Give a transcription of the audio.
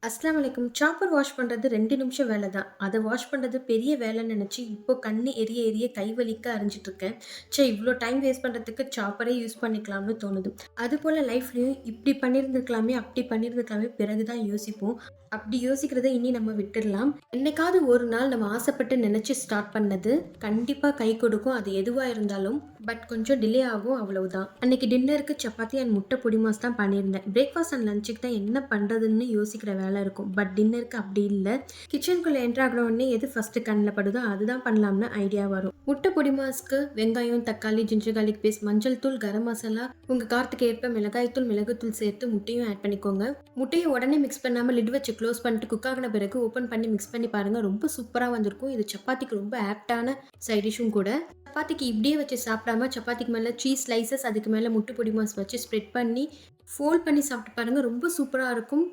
அஸ்ஸலாமு அலைக்கும். Chopper wash பண்றது 2 நிமிஷம் வேல தான். அத வாஷ் பண்றது பெரிய வேலைன்னு நெனச்சு, இப்போ கண்ணு எரிய எரிய கை வலிக்க அரைஞ்சுட்டு இருக்கேன். இவ்ளோ டைம் வேஸ்ட் பண்றதுக்கு சாப்பரே யூஸ் பண்ணிக்கலாம்னு தோணுது. அதுபோல லைஃப்லயும் இப்டி பண்ணியிருந்திருக்கலாமே, அப்டி பண்ணியிருந்திருக்கலாமே பிறகு தான் யோசிப்போம். அப்டி யோசிக்கிறத இனி நம்ம விட்டுடலாம். என்னைக்காவது ஒரு நாள் நம்ம ஆசைப்பட்டு நெனச்சு ஸ்டார்ட் பண்ணது கண்டிப்பா கை கொடுக்கும். அது எதுவா இருந்தாலும். பட் கொஞ்சம் டிலே ஆகும் அவ்வளவுதான். அன்னைக்கு டின்னருக்கு சப்பாத்தி அண்ட் முட்டை பொடி மாஸ் தான் பண்ணியிருந்தேன். பிரேக்ஃபாஸ்ட் அண்ட் லஞ்சுக்கு தான் என்ன பண்றதுன்னு யோசிக்கிற வேலை இருக்கும். பட் டின்னருக்கு அப்படி இல்ல. கிச்சனுக்குள்ள என்டர் ஆகுற உடனே எது ஃபர்ஸ்ட் கண்ணில் படுதோ அதுதான் பண்ணலாம்னு ஐடியா வரும். முட்டை பொடி மாஸ்க்கு வெங்காயம், தக்காளி, ஜிஞ்சர் கார்லிக் பேஸ்ட், மஞ்சள் தூள், கரம் மசாலா, உங்க காரத்துக்கு ஏற்ப மிளகாய்த்தூள், மிளகுத்தூள் சேர்த்து முட்டையும் ஆட் பண்ணிக்கோங்க. முட்டையை உடனே மிக்ஸ் பண்ணாம லிட் வச்சு க்ளோஸ் பண்ணிட்டு குக் ஆகின பிறகு ஓப்பன் பண்ணி மிக்ஸ் பண்ணி பாருங்க. ரொம்ப சூப்பரா வந்திருக்கும். இது சப்பாத்திக்கு ரொம்ப ஆப்டான சைட் டிஷ்ஷும் கூட. சப்பாத்திக்கு இப்படியே வச்சு சாப்பிடாம சப்பாத்திக்கு மேலே சீஸ் ஸ்லைசஸ், அதுக்கு மேலே முட்டை பொடி மாஸ் வச்சு ஸ்ப்ரெட் பண்ணி ஃபோல்ட் பண்ணி சாப்பிட்டு பாருங்க. ரொம்ப சூப்பரா இருக்கும்.